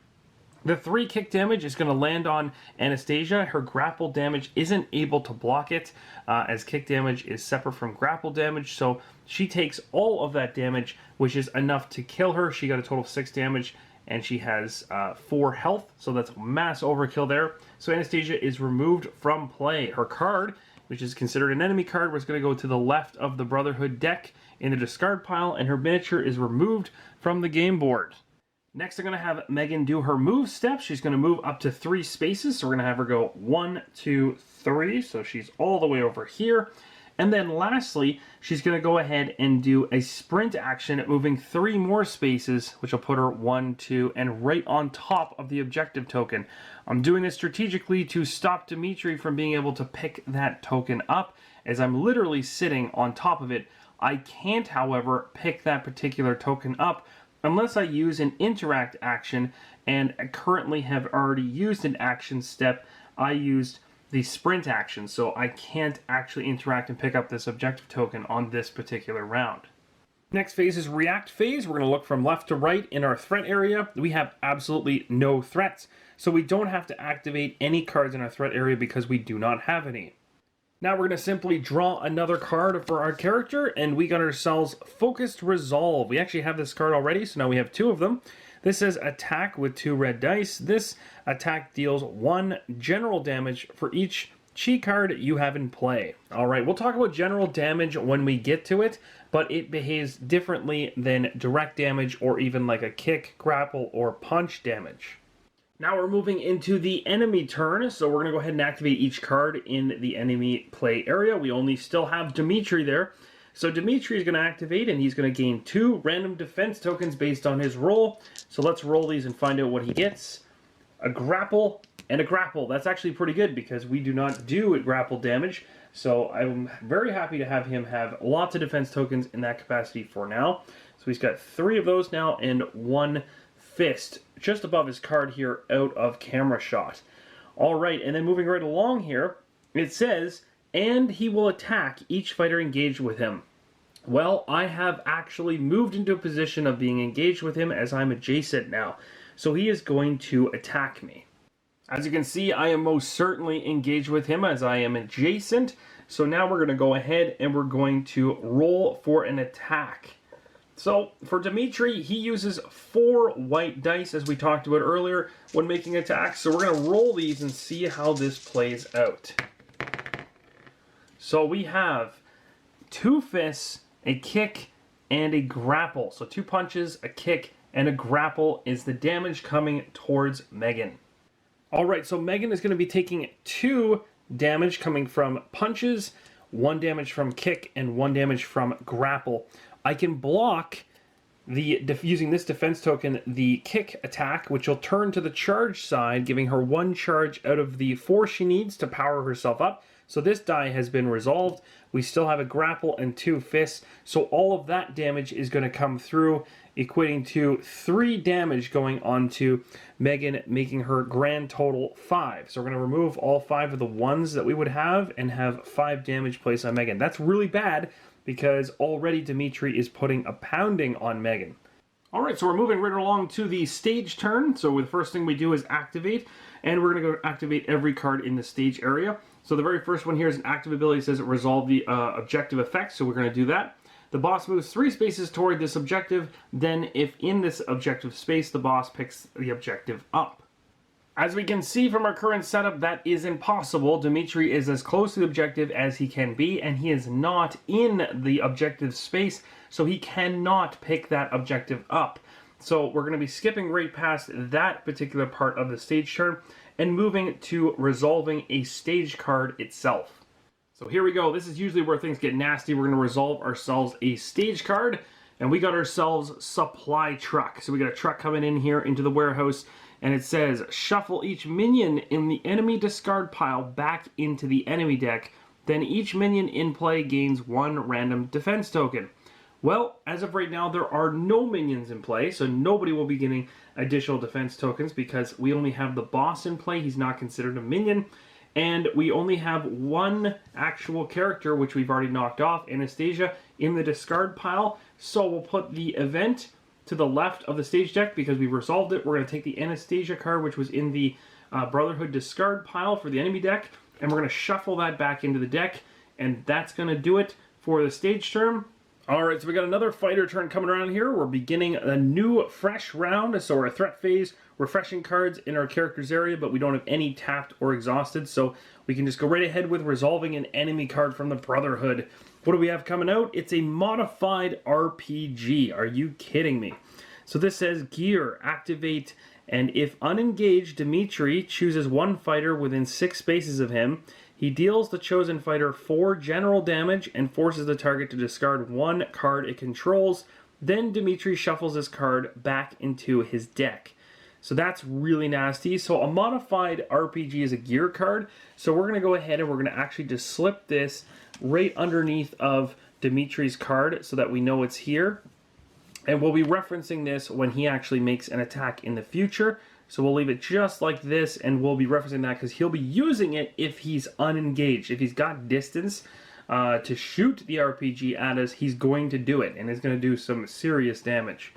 The 3 kick damage is going to land on Anastasia. Her grapple damage isn't able to block it, as kick damage is separate from grapple damage. So she takes all of that damage, which is enough to kill her. She got a total of 6 damage, and she has 4 health. So that's mass overkill there. So Anastasia is removed from play. Her card, which is considered an enemy card, was going to go to the left of the Brotherhood deck in the discard pile, and her miniature is removed from the game board. Next, I'm going to have Megan do her move step. She's going to move up to 3 spaces. So we're going to have her go 1, 2, 3. So she's all the way over here. And then lastly, she's going to go ahead and do a sprint action, moving 3 more spaces, which will put her 1, 2, and right on top of the objective token. I'm doing this strategically to stop Dimitri from being able to pick that token up, as I'm literally sitting on top of it. I can't, however, pick that particular token up unless I use an interact action, and I currently have already used an action step. I used the sprint action, so I can't actually interact and pick up this objective token on this particular round. Next phase is react phase. We're going to look from left to right in our threat area. We have absolutely no threats, so we don't have to activate any cards in our threat area because we do not have any. Now we're going to simply draw another card for our character, and we got ourselves Focused Resolve. We actually have this card already, so now we have 2 of them. This says attack with 2 red dice. This attack deals 1 general damage for each chi card you have in play. Alright, we'll talk about general damage when we get to it, but it behaves differently than direct damage or even like a kick, grapple, or punch damage. Now we're moving into the enemy turn, so we're going to go ahead and activate each card in the enemy play area. We only still have Dimitri there. So Dimitri is going to activate, and he's going to gain 2 random defense tokens based on his roll. So let's roll these and find out what he gets. A grapple and a grapple. That's actually pretty good because we do not do grapple damage. So I'm very happy to have him have lots of defense tokens in that capacity for now. So he's got 3 of those now and 1 fist just above his card here out of camera shot. Alright, and then moving right along here, it says, and he will attack each fighter engaged with him. Well, I have actually moved into a position of being engaged with him as I'm adjacent now. So he is going to attack me. As you can see, I am most certainly engaged with him as I am adjacent. So now we're going to go ahead and we're going to roll for an attack. So for Dimitri, he uses 4 white dice, as we talked about earlier, when making attacks. So we're going to roll these and see how this plays out. So we have 2 fists, a kick, and a grapple. So 2 punches, a kick, and a grapple is the damage coming towards Megan. Alright, so Megan is going to be taking 2 damage coming from punches, 1 damage from kick, and 1 damage from grapple. I can block using this defense token, the kick attack, which will turn to the charge side, giving her 1 charge out of the 4 she needs to power herself up. So this die has been resolved. We still have a grapple and 2 fists, so all of that damage is going to come through, equating to 3 damage going onto Megan, making her grand total 5. So we're going to remove all 5 of the 1s that we would have and have 5 damage placed on Megan. That's really bad, because already Dimitri is putting a pounding on Megan. Alright, so we're moving right along to the stage turn. So the first thing we do is activate, and we're going to go activate every card in the stage area. So the very first one here is an active ability. It says resolve the objective effect, so we're going to do that. The boss moves 3 spaces toward this objective, then if in this objective space, the boss picks the objective up. As we can see from our current setup, that is impossible. Dimitri is as close to the objective as he can be, and he is not in the objective space, so he cannot pick that objective up. So we're going to be skipping right past that particular part of the stage turn and moving to resolving a stage card itself. So here we go. This is usually where things get nasty. We're going to resolve ourselves a stage card, and we got ourselves supply truck. So we got a truck coming in here into the warehouse, and it says, shuffle each minion in the enemy discard pile back into the enemy deck. Then each minion in play gains 1 random defense token. Well, as of right now, there are no minions in play, so nobody will be getting additional defense tokens because we only have the boss in play. He's not considered a minion. And we only have 1 actual character, which we've already knocked off, Anastasia, in the discard pile. So we'll put the event to the left of the stage deck because we resolved it. We're going to take the Anastasia card, which was in the Brotherhood discard pile for the enemy deck, and we're going to shuffle that back into the deck, and that's going to do it for the stage turn. Alright, so we got another fighter turn coming around here. We're beginning a new, fresh round, so we're a threat phase, refreshing cards in our character's area, but we don't have any tapped or exhausted, so we can just go right ahead with resolving an enemy card from the Brotherhood. What do we have coming out? It's a modified RPG. Are you kidding me? So this says gear, activate, and if unengaged, Dimitri chooses 1 fighter within 6 spaces of him. He deals the chosen fighter 4 general damage and forces the target to discard 1 card it controls. Then Dimitri shuffles this card back into his deck. So that's really nasty. So a modified RPG is a gear card. So we're going to go ahead and we're going to actually just slip this right underneath of Dimitri's card so that we know it's here. And we'll be referencing this when he actually makes an attack in the future. So we'll leave it just like this, and we'll be referencing that because he'll be using it if he's unengaged. If he's got distance to shoot the RPG at us, he's going to do it, and it's going to do some serious damage.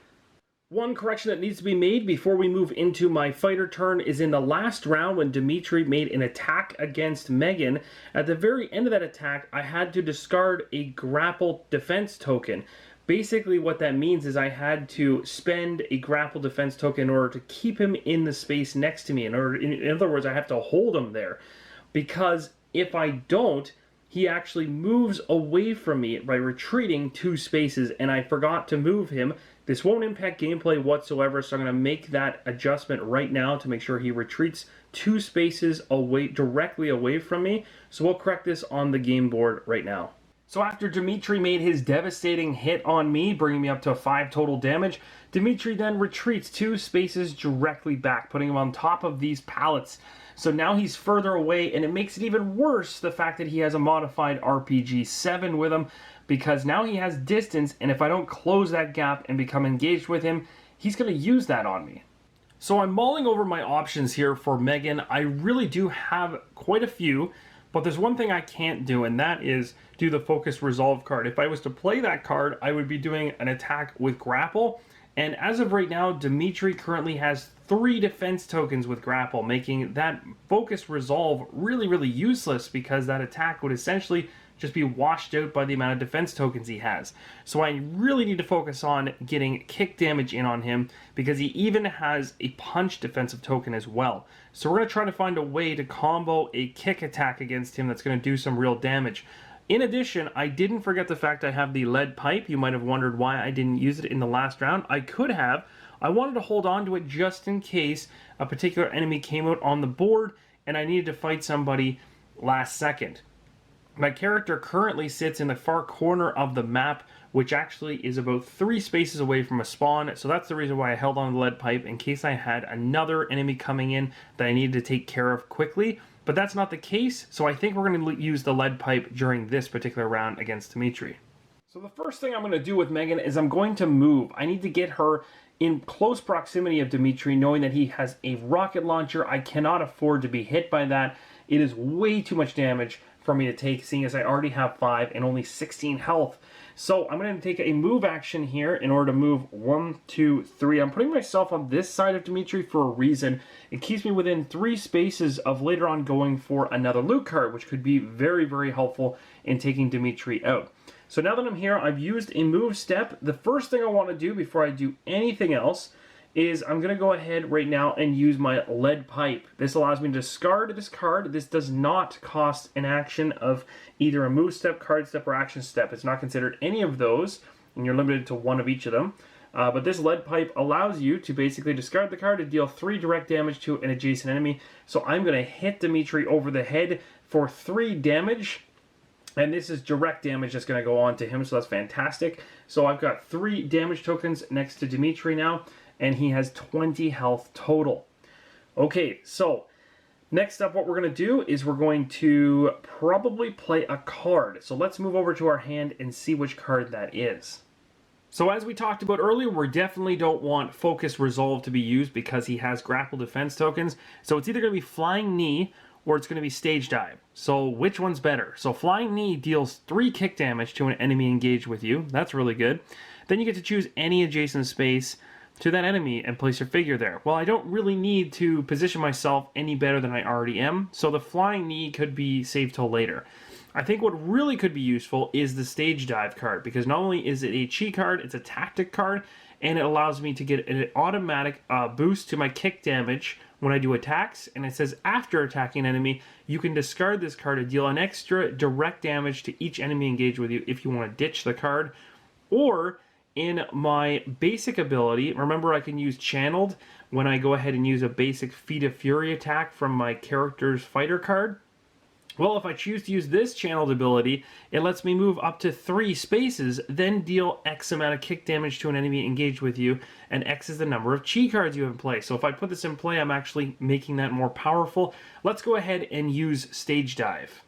One correction that needs to be made before we move into my fighter turn is in the last round when Dimitri made an attack against Megan. At the very end of that attack, I had to discard a grapple defense token. Basically what that means is I had to spend a grapple defense token in order to keep him in the space next to me. In other words, I have to hold him there. Because if I don't, he actually moves away from me by retreating 2 spaces, and I forgot to move him. This won't impact gameplay whatsoever, so I'm going to make that adjustment right now to make sure he retreats 2 spaces away, directly away from me. So we'll correct this on the game board right now. So after Dimitri made his devastating hit on me, bringing me up to 5 total damage, Dimitri then retreats 2 spaces directly back, putting him on top of these pallets. So now he's further away, and it makes it even worse, the fact that he has a modified RPG 7 with him, because now he has distance, and if I don't close that gap and become engaged with him, he's going to use that on me. So I'm mulling over my options here for Megan. I really do have quite a few, but there's one thing I can't do, and that is do the Focus Resolve card. If I was to play that card, I would be doing an attack with Grapple, and as of right now, Dimitri currently has 3 defense tokens with Grapple, making that Focus Resolve really, really useless because that attack would essentially just be washed out by the amount of defense tokens he has. So I really need to focus on getting kick damage in on him because he even has a punch defensive token as well. So we're going to try to find a way to combo a kick attack against him that's going to do some real damage. In addition, I didn't forget the fact I have the lead pipe. You might have wondered why I didn't use it in the last round. I could have. I wanted to hold on to it just in case a particular enemy came out on the board and I needed to fight somebody last second. My character currently sits in the far corner of the map which actually is about 3 spaces away from a spawn. So that's the reason why I held on to the lead pipe, in case I had another enemy coming in that I needed to take care of quickly. But that's not the case, so I think we're going to use the lead pipe during this particular round against Dimitri. So the first thing I'm going to do with Megan is I'm going to move. I need to get her in close proximity of Dimitri, knowing that he has a rocket launcher. I cannot afford to be hit by that. It is way too much damage for me to take, seeing as I already have 5 and only 16 health. So I'm going to take a move action here in order to move 1, 2, 3. I'm putting myself on this side of Dimitri for a reason. It keeps me within 3 spaces of later on going for another loot card, which could be very, very helpful in taking Dimitri out. So now that I'm here, I've used a move step. The first thing I want to do before I do anything else is I'm going to go ahead right now and use my lead pipe. This allows me to discard this card. This does not cost an action of either a move step, card step, or action step. It's not considered any of those, and you're limited to 1 of each of them. But this lead pipe allows you to basically discard the card to deal 3 direct damage to an adjacent enemy. So I'm going to hit Dimitri over the head for 3 damage. And this is direct damage that's going to go on to him, so that's fantastic. So I've got 3 damage tokens next to Dimitri now, and he has 20 health total. Okay, so next up what we're going to do is we're going to probably play a card. So let's move over to our hand and see which card that is. So as we talked about earlier, we definitely don't want Focus Resolve to be used because he has grapple defense tokens. So it's either going to be Flying Knee or it's going to be Stage Dive. So which one's better? So Flying Knee deals 3 kick damage to an enemy engaged with you. That's really good. Then you get to choose any adjacent space to that enemy and place your figure there. Well, I don't really need to position myself any better than I already am, so the Flying Knee could be saved till later. I think what really could be useful is the Stage Dive card, because not only is it a cheat card, it's a tactic card, and it allows me to get an automatic boost to my kick damage when I do attacks, and it says after attacking an enemy, you can discard this card to deal an extra direct damage to each enemy engaged with you if you want to ditch the card. Or in my basic ability, remember I can use Channeled when I go ahead and use a basic Feet of Fury attack from my character's fighter card. Well, if I choose to use this Channeled ability, it lets me move up to 3 spaces, then deal X amount of kick damage to an enemy engaged with you, and X is the number of chi cards you have in play. So if I put this in play, I'm actually making that more powerful. Let's go ahead and use Stage Dive.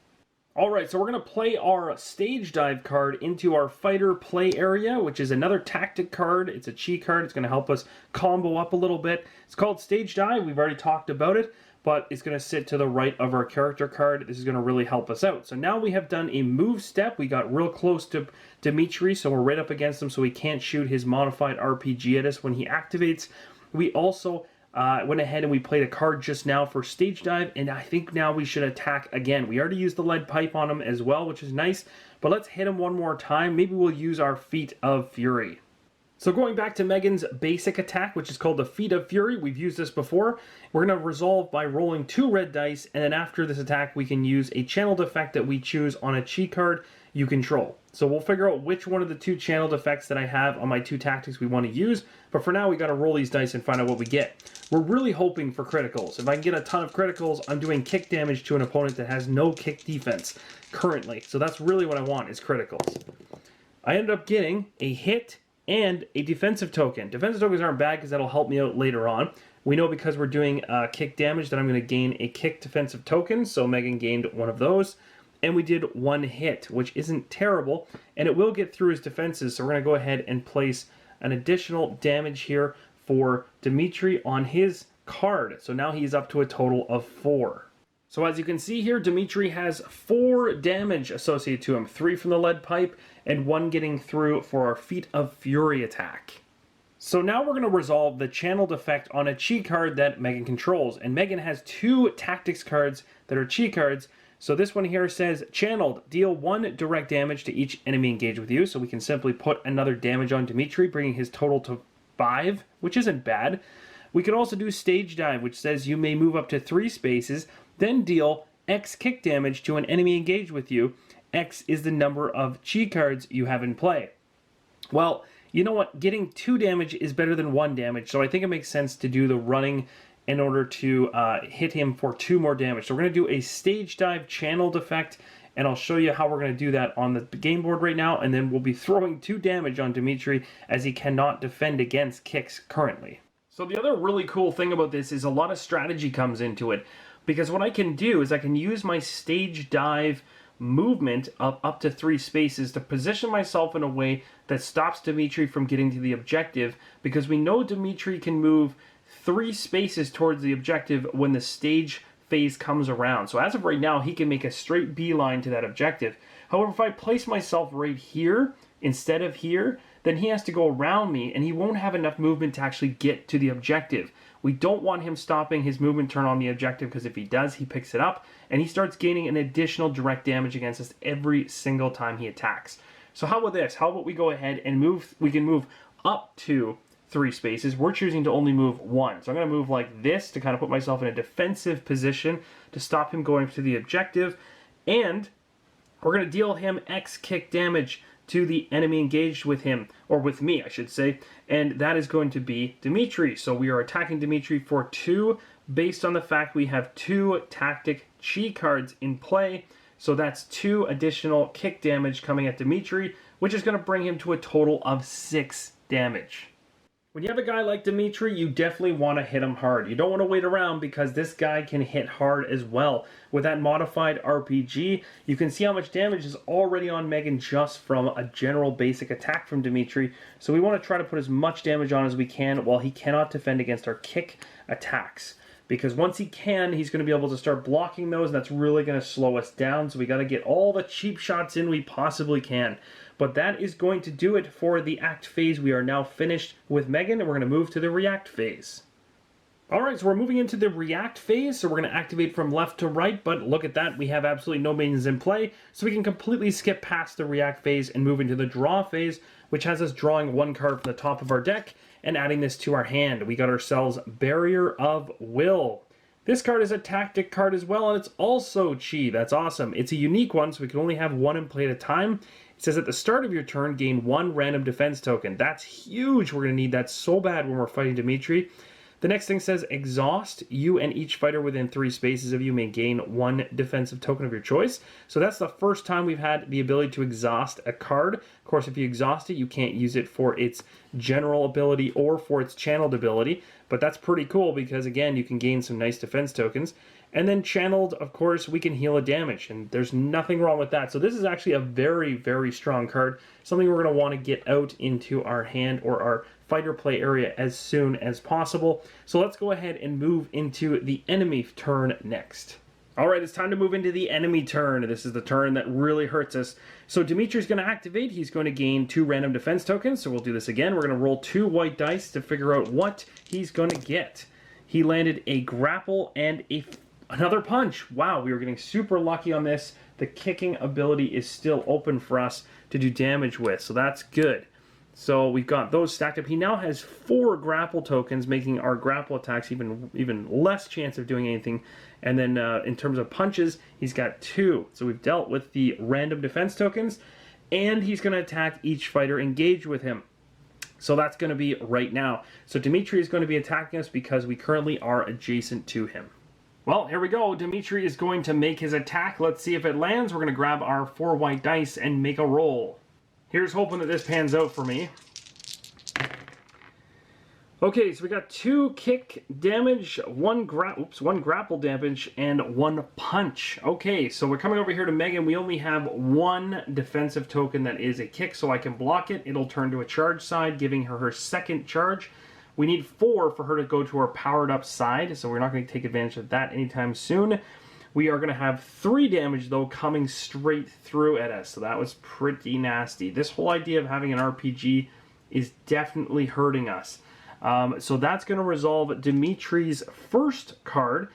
Alright, so we're going to play our Stage Dive card into our fighter play area, which is another tactic card. It's a chi card. It's going to help us combo up a little bit. It's called Stage Dive. We've already talked about it, but it's going to sit to the right of our character card. This is going to really help us out. So now we have done a move step. We got real close to Dimitri, so we're right up against him, so he can't shoot his modified RPG at us when he activates. We also went ahead and we played a card just now for Stage Dive, and I think now we should attack again. We already used the lead pipe on him as well, which is nice, but let's hit him one more time. Maybe we'll use our Feet of Fury. So going back to Megan's basic attack, which is called the Feet of Fury, we've used this before. We're going to resolve by rolling 2 red dice, and then after this attack we can use a channeled effect that we choose on a chi card you control. So we'll figure out which one of the 2 channeled effects that I have on my 2 tactics we want to use, but for now we got to roll these dice and find out what we get. We're really hoping for criticals. If I can get a ton of criticals, I'm doing kick damage to an opponent that has no kick defense currently. So that's really what I want, is criticals. I ended up getting a hit and a defensive token. Defensive tokens aren't bad because that'll help me out later on. We know because we're doing kick damage that I'm going to gain a kick defensive token, so Megan gained one of those. And we did 1 hit, which isn't terrible, and it will get through his defenses, so we're going to go ahead and place an additional damage here for Dimitri on his card. So now he's up to a total of 4. So as you can see here, Dimitri has 4 damage associated to him, 3 from the lead pipe, and 1 getting through for our Feet of Fury attack. So now we're going to resolve the channeled effect on a chi card that Megan controls, and Megan has 2 tactics cards that are chi cards. So this one here says, Channeled, deal 1 direct damage to each enemy engaged with you. So we can simply put another damage on Dimitri, bringing his total to 5, which isn't bad. We could also do Stage Dive, which says you may move up to 3 spaces, then deal X kick damage to an enemy engaged with you. X is the number of chi cards you have in play. Well, you know what? Getting 2 damage is better than 1 damage, so I think it makes sense to do the running in order to hit him for 2 more damage. So we're going to do a Stage Dive channeled effect, and I'll show you how we're going to do that on the game board right now, and then we'll be throwing 2 damage on Dimitri as he cannot defend against kicks currently. So the other really cool thing about this is a lot of strategy comes into it, because what I can do is I can use my stage dive movement of up to 3 spaces to position myself in a way that stops Dimitri from getting to the objective, because we know Dimitri can move 3 spaces towards the objective when the stage phase comes around. So as of right now, he can make a straight beeline to that objective. However, if I place myself right here instead of here, then he has to go around me and he won't have enough movement to actually get to the objective. We don't want him stopping his movement turn on the objective, because if he does, he picks it up and he starts gaining an additional direct damage against us every single time he attacks. So how about this? How about we go ahead and move? We can move up to 3 spaces. We're choosing to only move 1. So I'm going to move like this to kind of put myself in a defensive position to stop him going to the objective. And we're going to deal him X kick damage to the enemy engaged with him, or with me, I should say, and that is going to be Dimitri. So we are attacking Dimitri for 2, based on the fact we have 2 tactic chi cards in play. So that's 2 additional kick damage coming at Dimitri, which is going to bring him to a total of 6 damage. When you have a guy like Dimitri, you definitely want to hit him hard. You don't want to wait around, because this guy can hit hard as well. With that modified RPG, you can see how much damage is already on Megan just from a general basic attack from Dimitri. So we want to try to put as much damage on as we can while he cannot defend against our kick attacks. Because once he can, he's going to be able to start blocking those, and that's really going to slow us down. So we got to get all the cheap shots in we possibly can. But that is going to do it for the act phase. We are now finished with Megan, and we're going to move to the react phase. Alright, so we're moving into the react phase, so we're going to activate from left to right, but look at that, we have absolutely no minions in play, so we can completely skip past the react phase and move into the draw phase, which has us drawing 1 card from the top of our deck and adding this to our hand. We got ourselves Barrier of Will. This card is a tactic card as well, and it's also chi. That's awesome. It's a unique one, so we can only have 1 in play at a time. It says at the start of your turn, gain 1 random defense token. That's huge. We're going to need that so bad when we're fighting Dimitri. The next thing says, exhaust. You and each fighter within 3 spaces of you may gain 1 defensive token of your choice. So that's the first time we've had the ability to exhaust a card. Of course, if you exhaust it, you can't use it for its general ability or for its channeled ability. But that's pretty cool, because again, you can gain some nice defense tokens. And then channeled, of course, we can heal a damage, and there's nothing wrong with that. So this is actually a very, very strong card, something we're going to want to get out into our hand or our fighter play area as soon as possible. So let's go ahead and move into the enemy turn next. Alright, it's time to move into the enemy turn. This is the turn that really hurts us. So Dimitri's going to activate. He's going to gain 2 random defense tokens. So we'll do this again. We're going to roll 2 white dice to figure out what he's going to get. He landed a grapple and another punch. Wow, we were getting super lucky on this. The kicking ability is still open for us to do damage with, so that's good. So we've got those stacked up. He now has 4 grapple tokens, making our grapple attacks even less chance of doing anything. And then in terms of punches, he's got 2. So we've dealt with the random defense tokens, and he's going to attack each fighter engaged with him. So that's going to be right now. So Dimitri is going to be attacking us because we currently are adjacent to him. Well, here we go. Dimitri is going to make his attack. Let's see if it lands. We're going to grab our 4 white dice and make a roll. Here's hoping that this pans out for me. Okay, so we got 2 kick damage, 1 grapple damage, and 1 punch. Okay, so we're coming over here to Megan. We only have 1 defensive token that is a kick, so I can block it. It'll turn to a charge side, giving her her 2nd charge. We need 4 for her to go to her powered up side, so we're not going to take advantage of that anytime soon. We are going to have 3 damage, though, coming straight through at us, so that was pretty nasty. This whole idea of having an RPG is definitely hurting us. So that's going to resolve Dimitri's first card.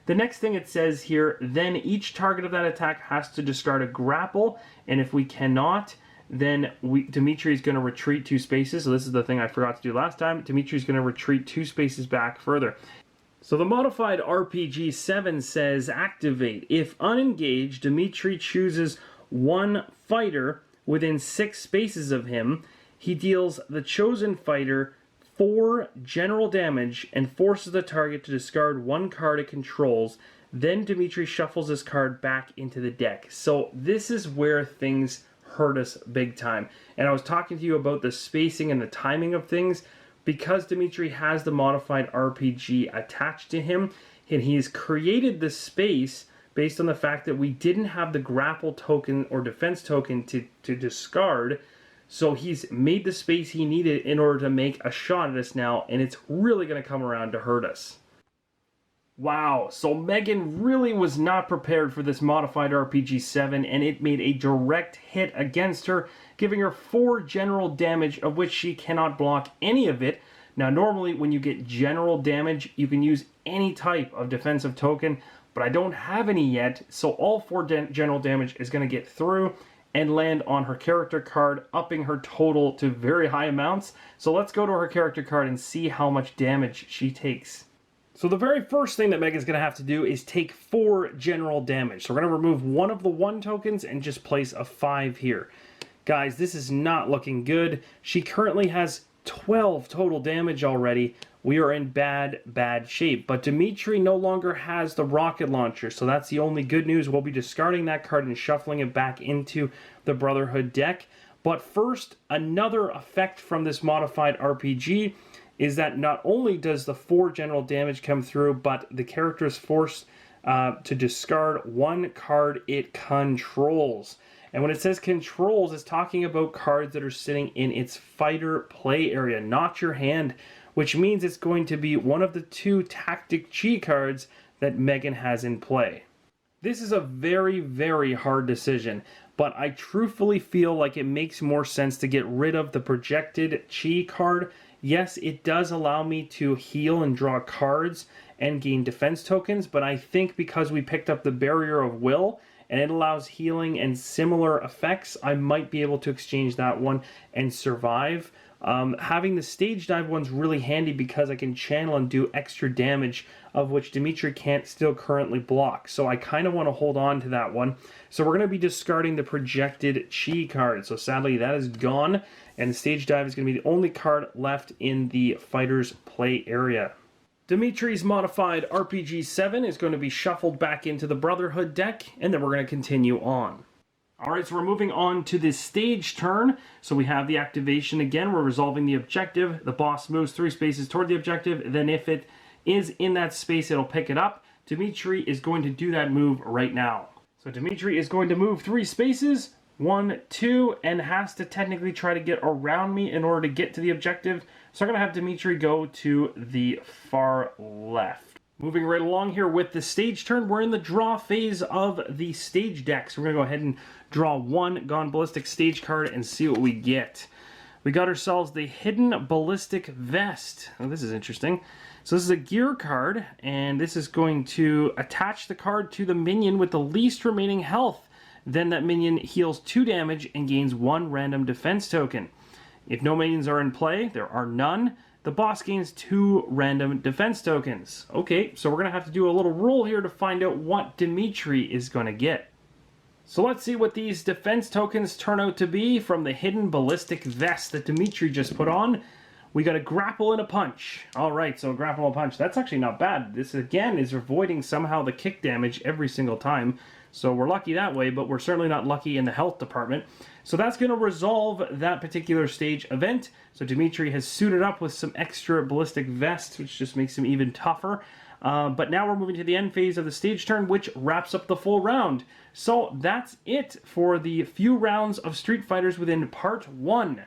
The next thing it says here, then each target of that attack has to discard a grapple, and if we cannot, then Dimitri is going to retreat 2 spaces. So this is the thing I forgot to do last time. Dimitri is going to retreat 2 spaces back further. So the modified RPG 7 says, activate. If unengaged, Dimitri chooses 1 fighter within 6 spaces of him. He deals the chosen fighter 4 general damage and forces the target to discard 1 card it controls. Then Dimitri shuffles his card back into the deck. So this is where things hurt us big time. And I was talking to you about the spacing and the timing of things. Because Dimitri has the modified RPG attached to him, and he's created the space based on the fact that we didn't have the grapple token or defense token to discard. So he's made the space he needed in order to make a shot at us now, and it's really going to come around to hurt us. Wow, so Megan really was not prepared for this modified RPG 7, and it made a direct hit against her, giving her 4 general damage, of which she cannot block any of it. Now, normally when you get general damage, you can use any type of defensive token, but I don't have any yet, so all 4 general damage is going to get through and land on her character card, upping her total to very high amounts. So let's go to her character card and see how much damage she takes. So the very first thing that Megan's going to have to do is take 4 general damage. So we're going to remove one of the 1 tokens and just place a 5 here. Guys, this is not looking good. She currently has 12 total damage already. We are in bad shape. But Dimitri no longer has the rocket launcher, so that's the only good news. We'll be discarding that card and shuffling it back into the Brotherhood deck. But first, another effect from this modified RPG is that not only does the 4 general damage come through, but the character is forced to discard 1 card it controls. And when it says controls, it's talking about cards that are sitting in its fighter play area, not your hand, which means it's going to be one of the 2 tactic chi cards that Megan has in play. This is a very, very hard decision, but I truthfully feel like it makes more sense to get rid of the projected chi card. Yes, it does allow me to heal and draw cards and gain defense tokens, but I think because we picked up the Barrier of Will and it allows healing and similar effects, I might be able to exchange that one and survive. Having the stage dive one's really handy because I can channel and do extra damage, of which Dimitri can't still currently block. So I kind of want to hold on to that one. So we're going to be discarding the projected chi card. So sadly that is gone, and the stage dive is going to be the only card left in the fighter's play area. Dimitri's modified RPG 7 is going to be shuffled back into the Brotherhood deck, and then we're going to continue on. Alright, so we're moving on to this stage turn. So we have the activation again. We're resolving the objective. The boss moves 3 spaces toward the objective. Then if it is in that space, it'll pick it up. Dimitri is going to do that move right now. So Dimitri is going to move 3 spaces. 1, 2, and has to technically try to get around me in order to get to the objective. So I'm going to have Dimitri go to the far left. Moving right along here with the stage turn, we're in the draw phase of the stage deck. So we're going to go ahead and draw 1 Gone Ballistic stage card and see what we get. We got ourselves the Hidden Ballistic Vest. Oh, this is interesting. So this is a gear card, and this is going to attach the card to the minion with the least remaining health. Then that minion heals 2 damage and gains 1 random defense token. If no minions are in play, there are none, the boss gains 2 random defense tokens. Okay, so we're going to have to do a little roll here to find out what Dimitri is going to get. So let's see what these defense tokens turn out to be from the Hidden Ballistic Vest that Dimitri just put on. We got a grapple and a punch. Alright, so a grapple and a punch. That's actually not bad. This, again, is avoiding somehow the kick damage every single time. So we're lucky that way, but we're certainly not lucky in the health department. So that's going to resolve that particular stage event. So Dimitri has suited up with some extra ballistic vests, which just makes him even tougher. But now we're moving to the end phase of the stage turn, which wraps up the full round. So that's it for the few rounds of Street Fighters within Part 1.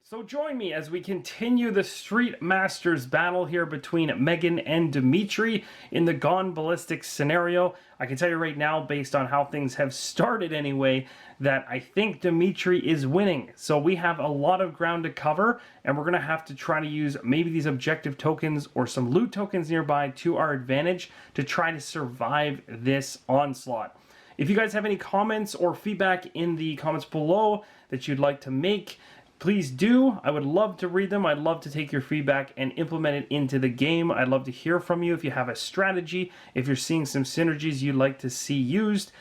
So join me as we continue the Street Masters battle here between Megan and Dimitri in the Gone Ballistic scenario. I can tell you right now, based on how things have started anyway, that I think Dimitri is winning. So we have a lot of ground to cover, and we're going to have to try to use maybe these objective tokens or some loot tokens nearby to our advantage to try to survive this onslaught. If you guys have any comments or feedback in the comments below that you'd like to make, please do. I would love to read them. I'd love to take your feedback and implement it into the game. I'd love to hear from you if you have a strategy, if you're seeing some synergies you'd like to see used.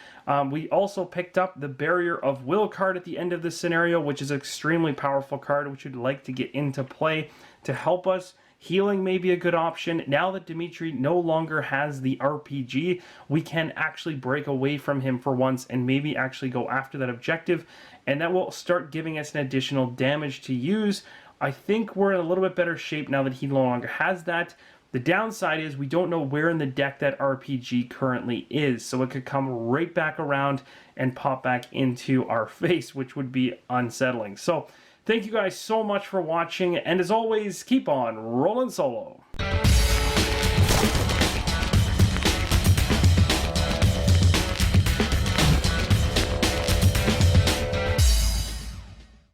We also picked up the Barrier of Will card at the end of this scenario, which is an extremely powerful card, which we'd like to get into play to help us. Healing may be a good option. Now that Dimitri no longer has the RPG, we can actually break away from him for once and maybe actually go after that objective, and that will start giving us an additional damage to use. I think we're in a little bit better shape now that he no longer has that. The downside is we don't know where in the deck that RPG currently is, so it could come right back around and pop back into our face, which would be unsettling. So thank you guys so much for watching, and as always, keep on rolling solo.